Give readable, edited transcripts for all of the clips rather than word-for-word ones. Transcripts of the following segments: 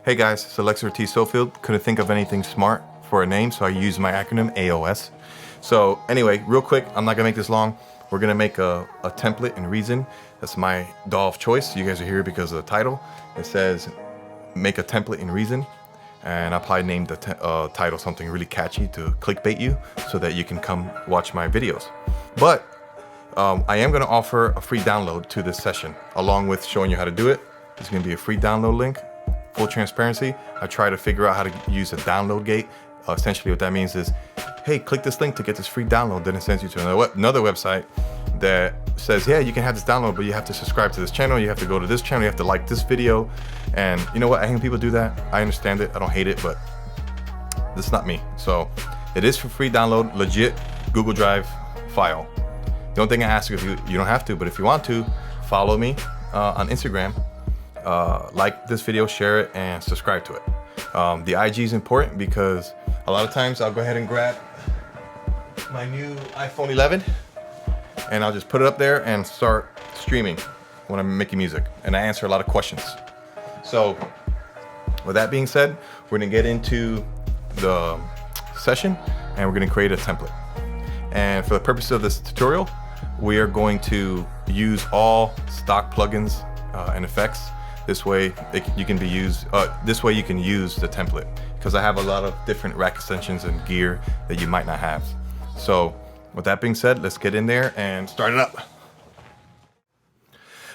Hey guys, it's Alexis Couldn't think of anything smart for a name, so I used my acronym AOS. So anyway, real quick, I'm not gonna make this long. We're gonna make a template in Reason. That's my DAW of choice. You guys are here because of the title. It says, make a template in Reason. And I'll probably name the title something really catchy to clickbait you so that you can come watch my videos. But I am gonna offer a free download to this session, along with showing you how to do it. There's gonna be a free download link. Full transparency, I try to figure out how to use a download gate. Essentially what that means is, hey, click this link to get this free download. Then it sends you to another website that says, yeah, you can have this download, but you have to subscribe to this channel. You have to go to this channel. You have to like this video. And you know what? I hate when people do that. I understand it. I don't hate it, but this is not me. So it is for free download, legit Google Drive file. The only thing I ask you, if you don't have to, but if you want to, follow me on Instagram. Like this video, share it, and subscribe to it. The IG is important because a lot of times I'll go ahead and grab my new iPhone 11 and I'll just put it up there and start streaming when I'm making music, and I answer a lot of questions. So with that being said, we're gonna get into the session and we're gonna create a template. And for the purpose of this tutorial, we are going to use all stock plugins and effects. This way you can use the template, because I have a lot of different rack extensions and gear that you might not have. So with that being said, let's get in there and start it up.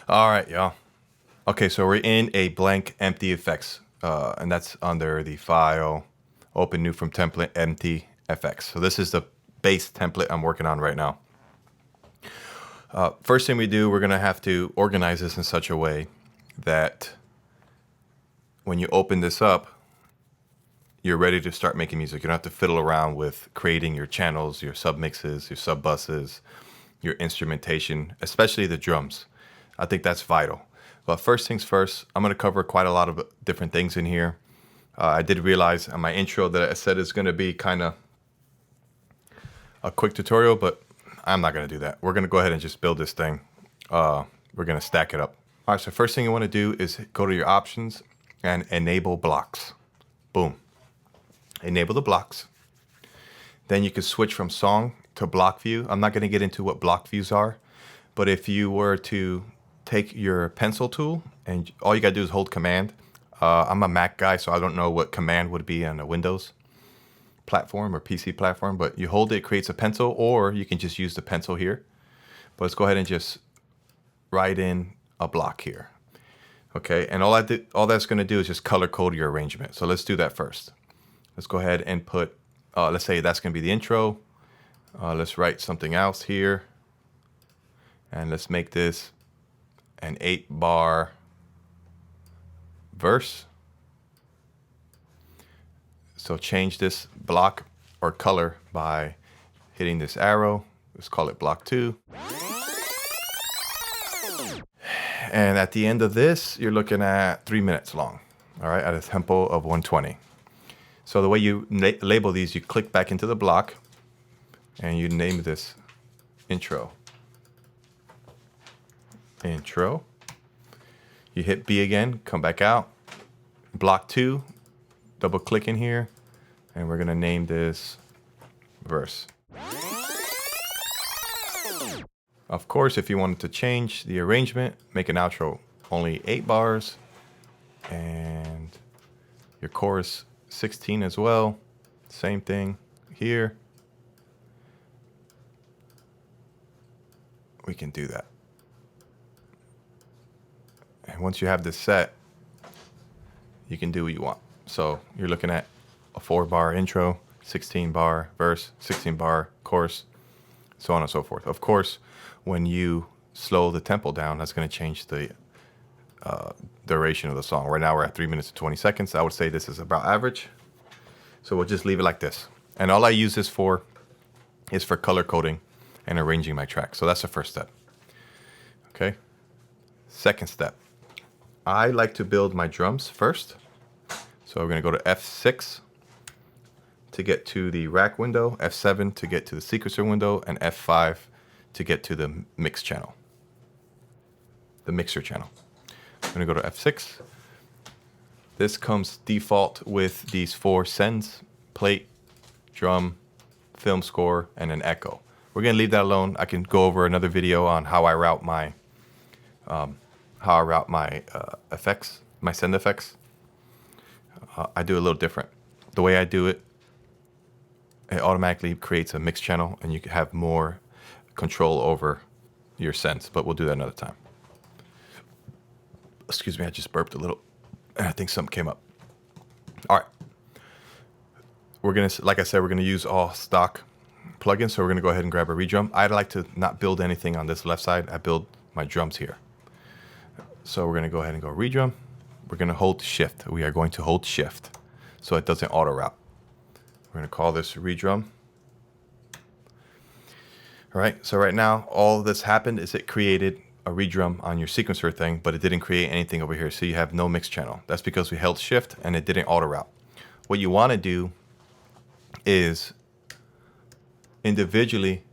All right, y'all. Okay, so we're in a blank empty effects, and that's under the file, open new from template, empty FX. So this is the base template I'm working on right now. First thing we do, we're gonna have to organize this in such a way that when you open this up, you're ready to start making music. You don't have to fiddle around with creating your channels, your submixes, your sub buses, your instrumentation, especially the drums. I think that's vital. But first things first, I'm gonna cover quite a lot of different things in here. I did realize on my intro that I said it's gonna be kind of a quick tutorial, but I'm not gonna do that. We're gonna go ahead and just build this thing. We're gonna stack it up. All right, so first thing you wanna do is go to your options and enable blocks. Boom. Enable the blocks. Then you can switch from song to block view. I'm not gonna get into what block views are, but if you were to take your pencil tool and all you gotta do is hold command. I'm a Mac guy, so I don't know what command would be on a Windows platform or PC platform, but you hold it, it creates a pencil, or you can just use the pencil here. But let's go ahead and just write in a block here. Okay, and all that's gonna do is just color code your arrangement. So let's do that first. Let's go ahead and put, let's say that's gonna be the intro. Let's write something else here. And let's make this an 8-bar verse. So change this block or color by hitting this arrow. Let's call it block 2. And at the end of this, you're looking at 3 minutes long, all right, at a tempo of 120. So the way you label these, you click back into the block and you name this intro. Intro. You hit B again, come back out. Block 2, double click in here, and we're gonna name this verse. Of course, if you wanted to change the arrangement, make an outro only 8 bars, and your chorus 16 as well. Same thing here. We can do that. And once you have this set, you can do what you want. So you're looking at a 4-bar intro, 16-bar verse, 16-bar chorus, so on and so forth. Of course, when you slow the tempo down, that's going to change the duration of the song. Right now we're at 3 minutes and 20 seconds. I would say this is about average. So we'll just leave it like this. And all I use this for is for color coding and arranging my track. So that's the first step. Okay. Second step. I like to build my drums first. So we're going to go to F6 to get to the rack window, F7 to get to the sequencer window, and F5 to get to the mix channel, the mixer channel. I'm going to go to F6. This comes default with these 4 sends: plate, drum, film score, and an echo. We're gonna leave that alone. I can go over another video on how I route my effects, my send effects. I do a little different. The way I do it, it automatically creates a mix channel, and you can have more control over your sends. But we'll do that another time. Excuse me, I just burped a little, and I think something came up. All right. We're gonna, like I said, we're gonna use all stock plugins. So we're gonna go ahead and grab a redrum. I'd like to not build anything on this left side. I build my drums here. So we're gonna go ahead and go redrum. We're gonna hold shift. We are going to hold shift so it doesn't auto route. We're gonna call this redrum. All right, so right now, all that's happened is it created a redrum on your sequencer thing, but it didn't create anything over here. So you have no mix channel. That's because we held shift and it didn't auto route. What you wanna do is individually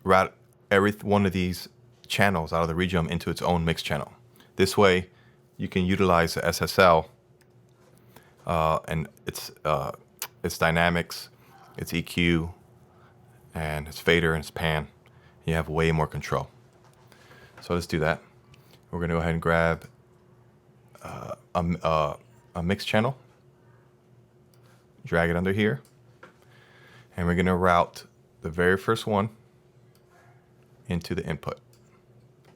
route every one of these channels out of the redrum into its own mix channel. This way you can utilize the SSL and its dynamics, its EQ, and its fader and its pan. You have way more control. So let's do that. We're gonna go ahead and grab a mix channel, drag it under here, and we're gonna route the very first one into the input.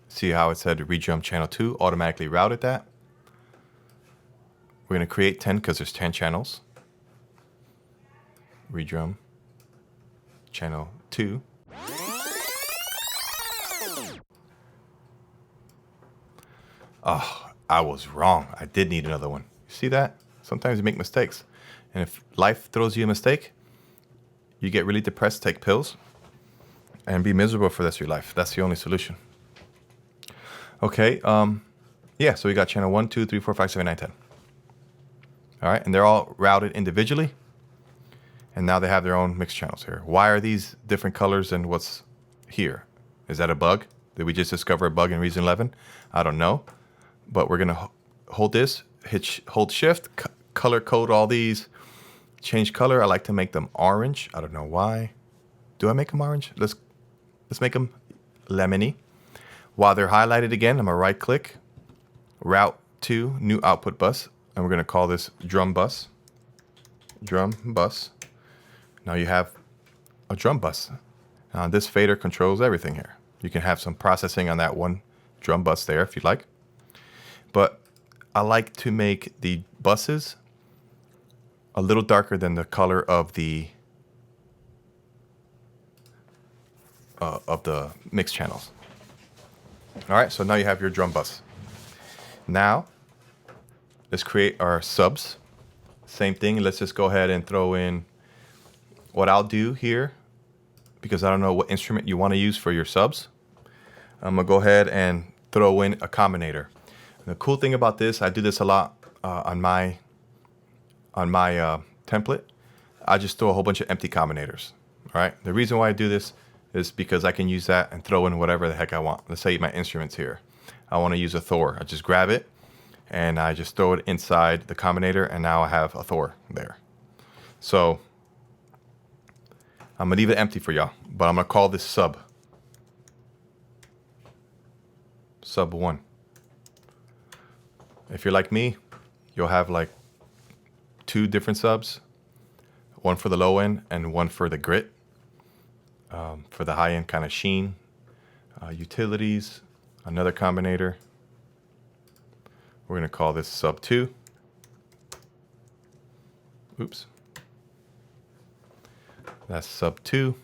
See how it said redrum channel 2 automatically routed that. We're gonna create 10 because there's 10 channels. Redrum channel 2. Oh, I was wrong. I did need another one. You see that? Sometimes you make mistakes. And if life throws you a mistake, you get really depressed, take pills, and be miserable for the rest of your life. That's the only solution. Okay, yeah, so we got channel 1, 2, 3, 4, 5, 7, 9, 10. All right, and they're all routed individually. And now they have their own mix channels here. Why are these different colors than what's here? Is that a bug? Did we just discover a bug in Reason 11? I don't know. But we're gonna hold this, hold shift, color code all these, change color. I like to make them orange. I don't know why. Do I make them orange? Let's make them lemony. While they're highlighted again, I'm gonna right click, route to new output bus, and we're gonna call this drum bus. Drum bus. Now you have a drum bus. This fader controls everything here. You can have some processing on that one drum bus there if you'd like. But I like to make the buses a little darker than the color of the mix channels. All right, so now you have your drum bus. Now, let's create our subs. Same thing, let's just go ahead and throw in what I'll do here, because I don't know what instrument you want to use for your subs. I'm gonna go ahead and throw in a combinator. And the cool thing about this, I do this a lot on my template. I just throw a whole bunch of empty combinators. All right. The reason why I do this is because I can use that and throw in whatever the heck I want. Let's say my instruments here. I want to use a Thor. I just grab it and I just throw it inside the combinator, and now I have a Thor there. So I'm gonna leave it empty for y'all, but I'm gonna call this sub. Sub 1. If you're like me, you'll have like 2 different subs, one for the low end and one for the grit. For the high end kind of sheen, utilities, another combinator. We're gonna call this sub 2. Oops. That's sub 2.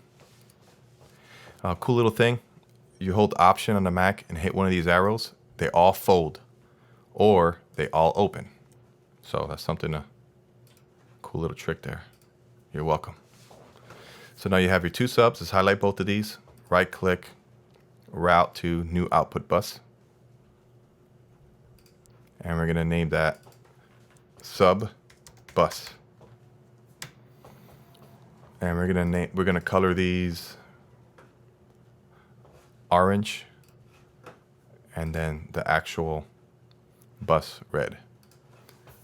Cool little thing. You hold Option on the Mac and hit one of these arrows. They all fold, or they all open. So that's something, a cool little trick there. You're welcome. So now you have your 2 subs. Let's highlight both of these. Right click, route to new output bus. And we're gonna name that sub bus. And we're gonna color these orange, and then the actual bus red.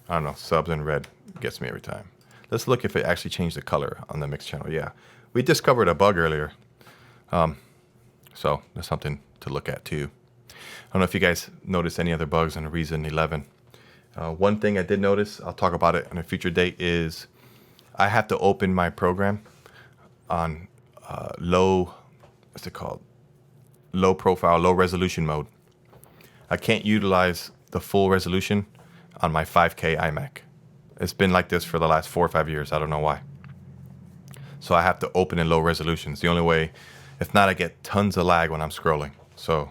I don't know, subs and red gets me every time. Let's look if it actually changed the color on the mix channel. Yeah, we discovered a bug earlier. So that's something to look at too. I don't know if you guys noticed any other bugs on Reason 11. One thing I did notice, I'll talk about it on a future date, is I have to open my program on low, what's it called? Low profile, low resolution mode. I can't utilize the full resolution on my 5K iMac. It's been like this for the last 4 or 5 years. I don't know why. So I have to open in low resolution. It's the only way. If not, I get tons of lag when I'm scrolling. So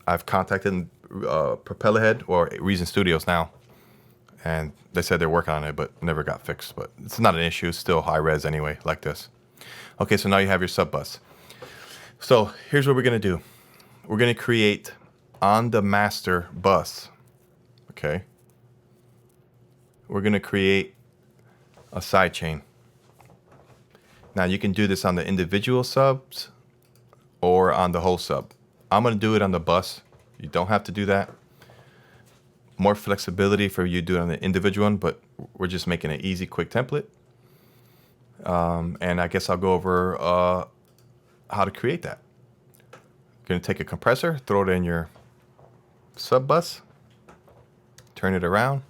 I've contacted Propellerhead or Reason Studios now, and they said they're working on it, but never got fixed. But it's not an issue. It's still high res anyway, like this. Okay, so now you have your sub bus. So here's what we're gonna do. We're gonna create on the master bus. Okay. We're gonna create a sidechain. Now you can do this on the individual subs or on the whole sub. I'm gonna do it on the bus. You don't have to do that. More flexibility for you to do it on the individual one, but we're just making an easy, quick template. And I guess I'll go over how to create that. Gonna take a compressor, throw it in your sub bus, turn it around.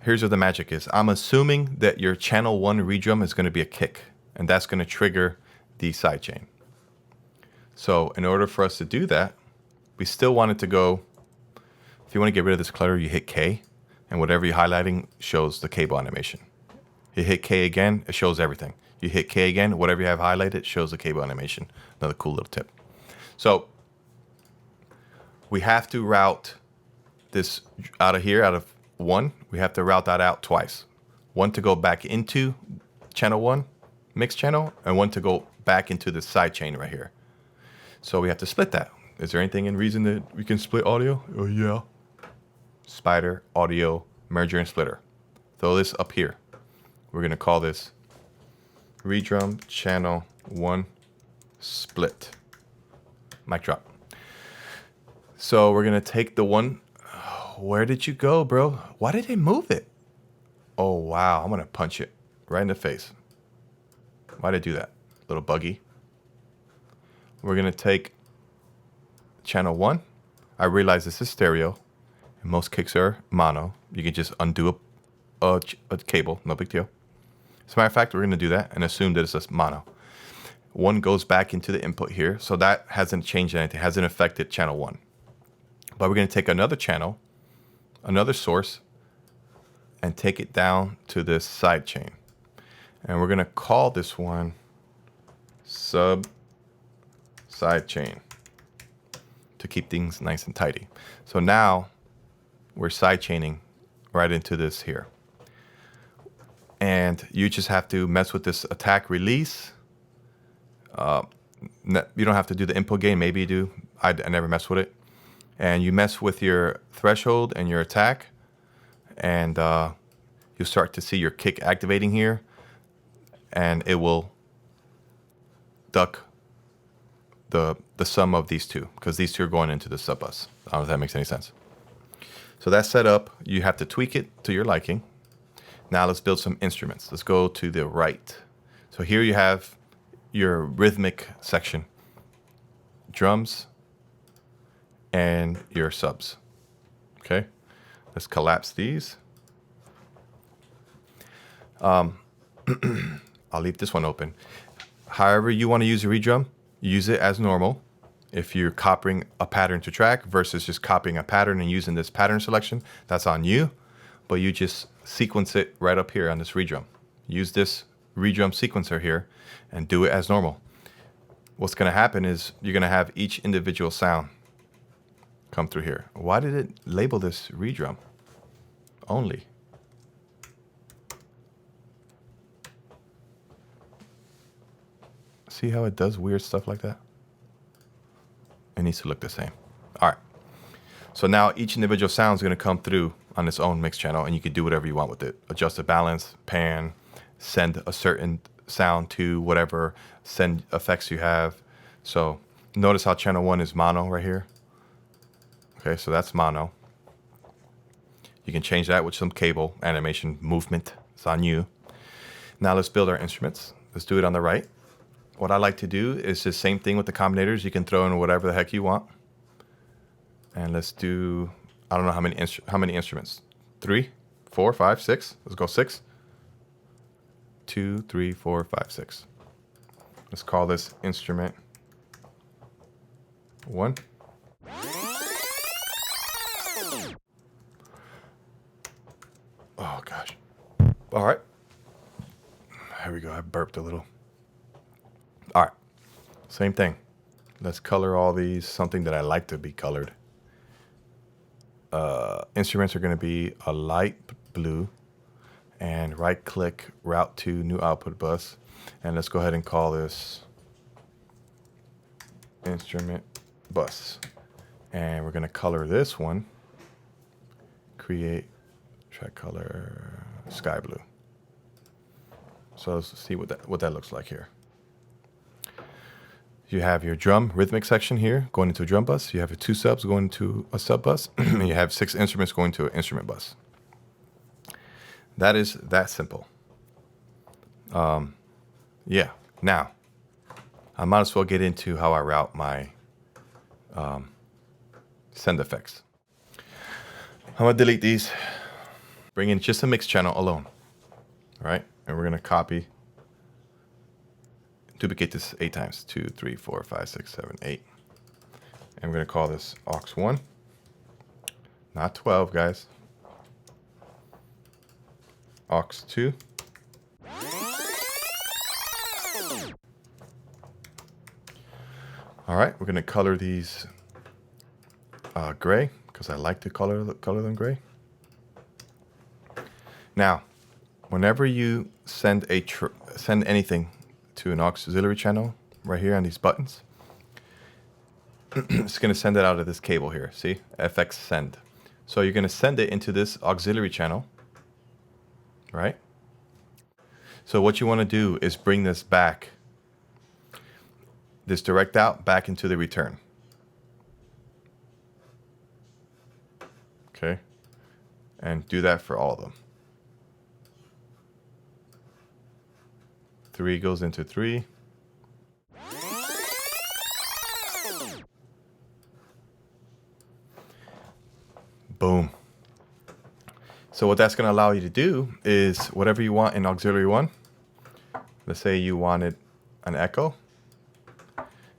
Here's where the magic is. I'm assuming that your channel 1 redrum is going to be a kick, and that's going to trigger the sidechain. So in order for us to do that, we still want it to go, if you want to get rid of this clutter, you hit K, and whatever you're highlighting shows the cable animation. You hit K again, it shows everything. You hit K again, whatever you have highlighted shows the cable animation. Another cool little tip. So we have to route this out of here, out of 1, we have to route that out twice. 1 to go back into channel 1 mix channel, and 1 to go back into the side chain right here. So we have to split that. Is there anything in Reason that we can split audio? Oh yeah. Spider, audio, merger, and splitter. Throw this up here. We're gonna call this redrum channel 1 split. Mic drop. So we're gonna take the one. Where did you go, bro? Why did they move it? Oh, wow. I'm going to punch it right in the face. Why did I do that? Little buggy. We're going to take channel 1. I realize this is stereo, and most kicks are mono. You can just undo a cable. No big deal. As a matter of fact, we're going to do that and assume that it's just mono. 1 goes back into the input here, so that hasn't changed anything. It hasn't affected channel 1. But we're going to take another channel, another source, and take it down to this side chain. And we're going to call this one sub side chain to keep things nice and tidy. So now we're side chaining right into this here. And you just have to mess with this attack release. You don't have to do the input gain. Maybe you do. I never mess with it. And you mess with your threshold and your attack, and you'll start to see your kick activating here, and it will duck the sum of these two, because these two are going into the sub bus. I don't know if that makes any sense. So that's set up. You have to tweak it to your liking. Now let's build some instruments. Let's go to the right. So here you have your rhythmic section, drums, and your subs. Okay, let's collapse these. I'll leave this one open. However you want to use your redrum, use it as normal. If you're copying a pattern to track versus just copying a pattern and using this pattern selection, that's on you. But you just sequence it right up here on this redrum. Use this redrum sequencer here and do it as normal. What's going to happen is you're going to have each individual sound come through here. Why did it label this redrum only? See how it does weird stuff like that? It needs to look the same. All right. So now each individual sound is going to come through on its own mix channel, and you can do whatever you want with it. Adjust the balance, pan, send a certain sound to whatever send effects you have. So notice how channel 1 is mono right here. Okay, so that's mono. You can change that with some cable, animation, movement. It's on you. Now let's build our instruments. Let's do it on the right. What I like to do is the same thing with the combinators. You can throw in whatever the heck you want. And let's do, I don't know how many instruments. 3, 4, 5, 6. Let's go 6. 2, 3, 4, 5, 6. Let's call this instrument 1. Oh gosh. All right. Here we go. I burped a little. All right. Same thing. Let's color all these something that I like to be colored. Instruments are going to be a light blue, and right click, route to new output bus. And let's go ahead and call this instrument bus. And we're going to color this one. Create track color sky blue. So let's see what that looks like here. You have your drum rhythmic section here going into a drum bus. You have your 2 subs going to a sub bus. And you have 6 instruments going to an instrument bus. That is that simple. Yeah. Now, I might as well get into how I route my send effects. I'm gonna delete these. Bring in just a mix channel alone. All right, and we're gonna copy. Duplicate this 8 times. 2, 3, 4, 5, 6, 7, 8. And we're going to call this aux1. Not 12, guys. aux2. All right, we're going to color these gray because I like to color them gray. Now, whenever you send anything to an auxiliary channel right here on these buttons, it's going to send it out of this cable here. See, FX send. So you're going to send it into this auxiliary channel, right? So what you want to do is bring this back, this direct out back into the return. Okay, and do that for all of them. 3 goes into 3. Boom. So what that's going to allow you to do is whatever you want in auxiliary 1. Let's say you wanted an echo.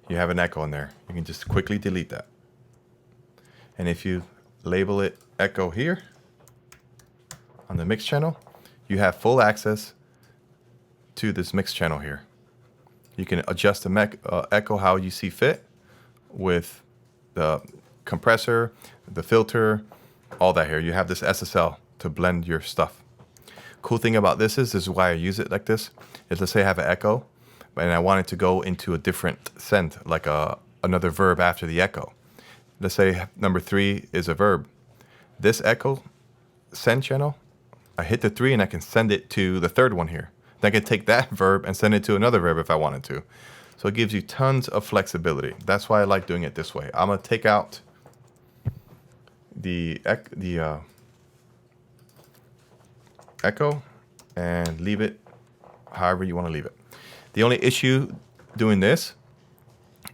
You have an echo in there. You can just quickly delete that. And if you label it echo here on the mix channel, you have full access to this mix channel here. You can adjust the echo how you see fit with the compressor, the filter, all that here. You have this SSL to blend your stuff. Cool thing about this is why I use it like this, is let's say I have an echo and I want it to go into a different send, like another verb after the echo. Let's say number 3 is a verb. This echo send channel, I hit the 3 and I can send it to the 3rd one here. Then I can take that verb and send it to another verb if I wanted to. So it gives you tons of flexibility. That's why I like doing it this way. I'm gonna take out the echo and leave it however you want to leave it. The only issue doing this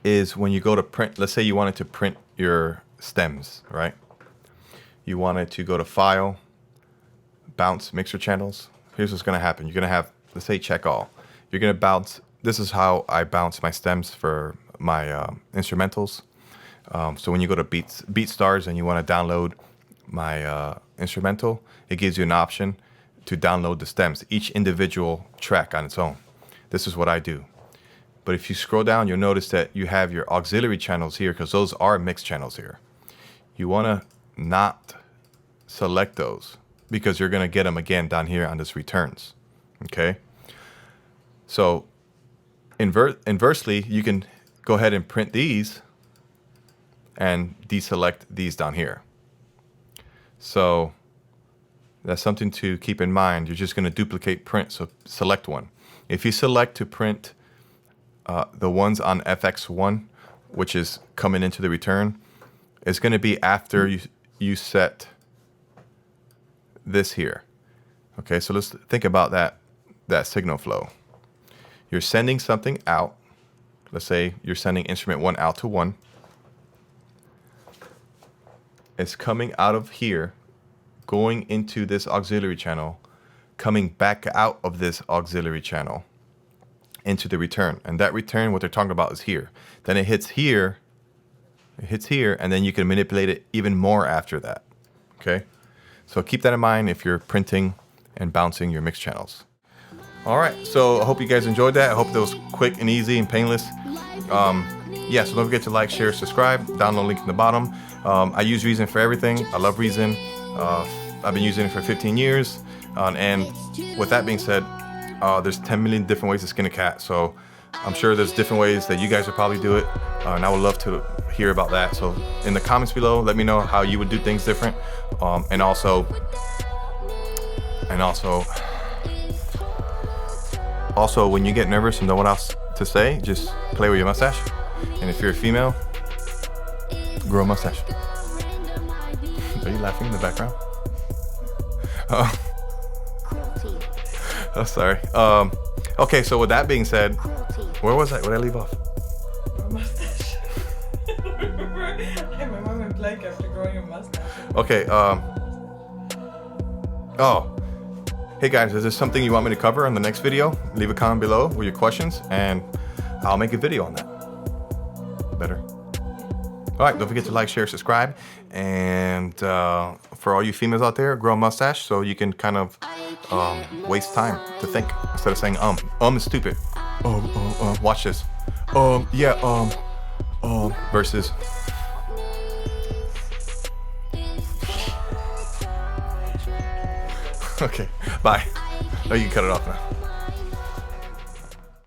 is when you go to print, let's say you wanted to print your stems, right? You wanted to go to File, Bounce Mixer Channels. Here's what's going to happen. You're going to have, let's say, check all. You're going to bounce. This is how I bounce my stems for my instrumentals. So when you go to BeatStars and you want to download my instrumental, it gives you an option to download the stems, each individual track on its own. This is what I do. But if you scroll down, you'll notice that you have your auxiliary channels here because those are mixed channels here. You want to not select those because you're going to get them again down here on this returns. Okay? So inversely, you can go ahead and print these and deselect these down here. So that's something to keep in mind. You're just going to duplicate print, so select one. If you select to print the ones on FX1, which is coming into the return, it's going to be after you set this here. Okay, so let's think about that signal flow. You're sending something out. Let's say you're sending instrument 1 out to 1. It's coming out of here, going into this auxiliary channel, coming back out of this auxiliary channel into the return. And that return, what they're talking about, is here. Then it hits here, and then you can manipulate it even more after that. Okay? So keep that in mind if you're printing and bouncing your mix channels. All right, so I hope you guys enjoyed that. I hope that was quick and easy and painless. Yeah, so don't forget to like, share, subscribe. Download link in the bottom. I use Reason for everything. I love Reason. I've been using it for 15 years. And with that being said, there's 10 million different ways to skin a cat. So I'm sure there's different ways that you guys would probably do it. And I would love to hear about that. So in the comments below, let me know how you would do things different. And also, when you get nervous and know what else to say, just play with your mustache. And if you're a female, grow a mustache. Are you laughing in the background? Oh, sorry. Okay, so with that being said, where was I? Where did I leave off? Mustache. My mom went blank after growing a mustache. Okay. Oh. Hey guys, is there something you want me to cover in the next video? Leave a comment below with your questions, and I'll make a video on that. Better. All right, don't forget to like, share, subscribe, and for all you females out there, grow a mustache so you can kind of waste time to think instead of saying is stupid. Watch this. Versus. Okay, bye. Oh, you can cut it off now.